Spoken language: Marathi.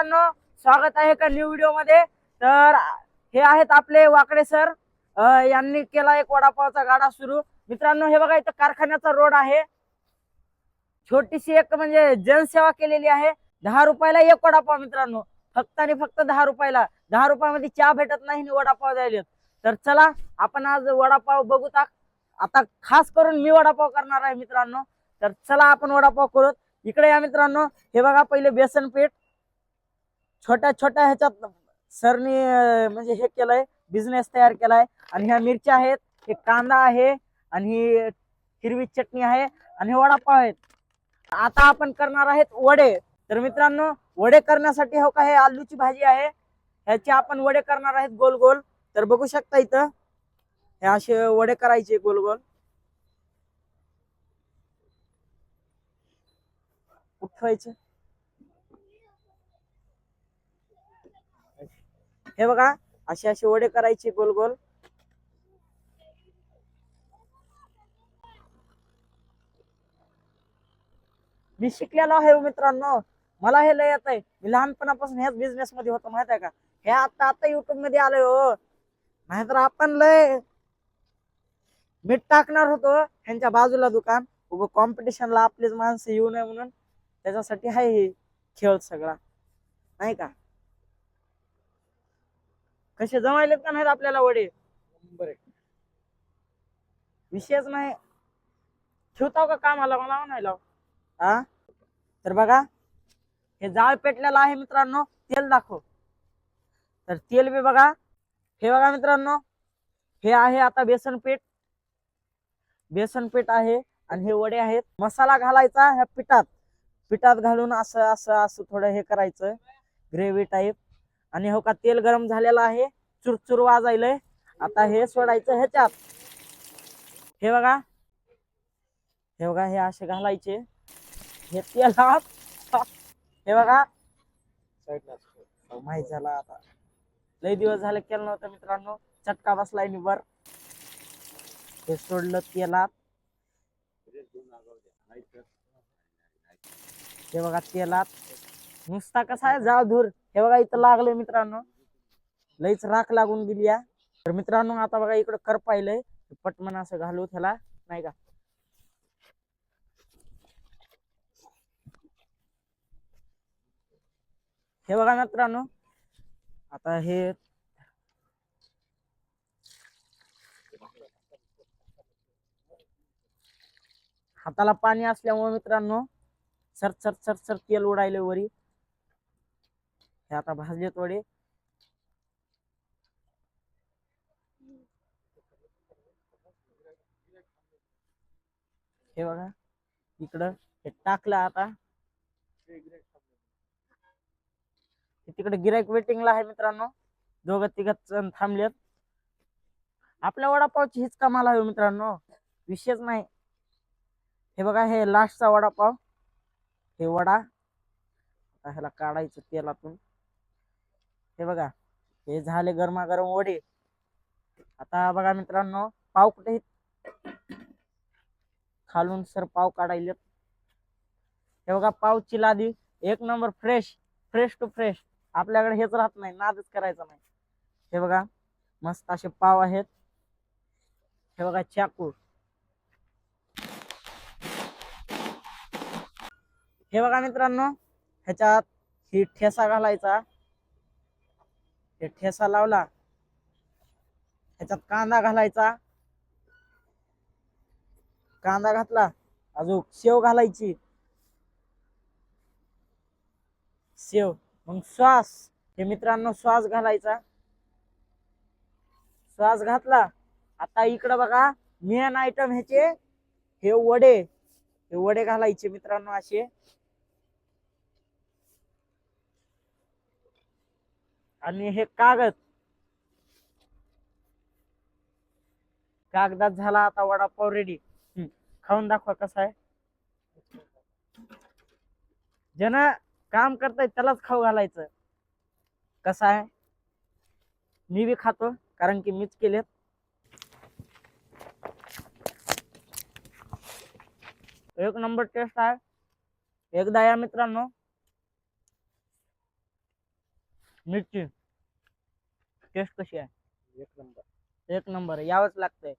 मित्रांनो, स्वागत आहे एका न्यू व्हिडिओ मध्ये। तर हे आहेत आपले वाकडे सर। यांनी केला एक वडापावचा गाडा सुरू। मित्रांनो हे बघा, इथं कारखान्याचा रोड आहे। छोटीशी एक म्हणजे जनसेवा केलेली आहे। 10 रुपयाला एक वडापाव मित्रांनो, फक्त आणि फक्त 10 रुपयाला। 10 रुपयामध्ये चहा भेटत नाही आणि वडापाव द्यायलेत। तर चला आपण आज वडापाव बघू। आता खास करून मी वडापाव करणार आहे मित्रांनो। तर चला आपण वडापाव करू। इकडे या मित्रांनो, हे बघा पहिले बेसन पीठ छोट्या छोट्या ह्याच्यात सरनी म्हणजे हे केलंय, बिझनेस तयार केलाय। आणि ह्या मिरच्या आहेत, हे कांदा आहे, आणि ही हिरवी चटणी आहे, आणि हे वडापाव आहेत। आता आपण करणार आहेत वडे। तर मित्रांनो, वडे करण्यासाठी हो का हे आलूची भाजी आहे, ह्याचे आपण वडे करणार आहेत गोल गोल। तर बघू शकता इथं हे असे वडे करायचे गोल गोल। उठवायचे, हे बघा असे असे वडे करायचे गोल गोल। मी शिकलेलो आहे मित्रांनो, मला हे लय येत आहे। मी लहानपणापासून ह्याच बिझनेस मध्ये होतो, माहित आहे का। हे आता आता युट्यूब मध्ये आलोय हो, नाहीतर आपण लय मीठ टाकणार होतो ह्यांच्या बाजूला दुकान, उभं कॉम्पिटिशनला आपलीच माणसं येऊ नये म्हणून। त्याच्यासाठी आहे हे खेळ सगळा, नाही का। कसे जमायलेत का नाहीत आपल्याला वडे, बरे विषयच नाही। ठेवताव का कामाला, मला म्हणायला हा। तर बघा हे जाळ पेटलेलं आहे मित्रांनो, तेल दाखव। तर तेल बी बघा, हे बघा मित्रांनो, हे आहे आता बेसन पीठ। बेसन पीठ आहे आणि हे वडे आहेत। मसाला घालायचा ह्या पिठात घालून असं असं असं थोडं हे करायचं ग्रेव्ही टाईप। आणि हो का तेल गरम झालेलं आहे, चुरचुर वाजायलंय। आता हे सोडायचं ह्याच्यात, हे बघा, हे बघा हे असे घालायचे हे तेलात। हे बघा माहित झाला, आता लय दिवस झाले केलं नव्हतं मित्रांनो, चटका बसलाय निबर। हे सोडलं तेलात, हे बघा तेलात नुसता कसा आहे जाळ धूर। हे बघा इथं लागले मित्रांनो, लईच राख लागून गेली या। तर मित्रांनो आता बघा इकडं कर पाहिलंय, पटमन असं घालू त्याला, नाही का। हे बघा मित्रांनो, आता हे हाताला पाणी असल्यामुळे मित्रांनो सर सर सर सर तेल उडायले वरी। हे आता भाजलेत वडे। हे बघा इकडं हे टाकलं, आता तिकडे गिराईक वेटिंगला आहे मित्रांनो, दोघं तिघ जण थांबलेत। आपल्या वडापावची हीच कमाल आहे मित्रांनो, विशेष नाही। हे बघा हे लास्टचा वडापाव, हे वडा ह्याला काढायचं तेलातून। हे बघा हे झाले गरमागरम वडे। आता बघा मित्रांनो पाव कुठे, खालून सर पाव काढायलेत। हे बघा पावची लादी एक number, fresh fresh to fresh. आपल्याकडे हेच राहत नाही, नादच करायचा नाही। हे बघा मस्त असे पाव आहेत। हे बघा चाकू, हे बघा मित्रांनो ह्याच्यात ही ठेसा घालायचा। हे ठेसा लावला, ह्याच्यात कांदा घालायचा, कांदा घातला, अजून शेव घालायची, शेव, मग श्वास, हे मित्रांनो श्वास घालायचा, श्वास घातला। आता इकडं बघा मेन आयटम ह्याचे हे वडे, हे वडे घालायचे मित्रांनो असे। आणि हे कागदात झाला आता वडापाव रेडी। खाऊन दाखवा कसा आहे। ज्यानं काम करताय त्यालाच खाऊ घालायचं, कसा आहे। मी बी खातो कारण की मीच केलेत। एक नंबर टेस्ट आहे, एकदा या मित्रांनो। मिरची टेस्ट कशी आहे? एक नंबर. एक नंबर, यावंच लागतंय.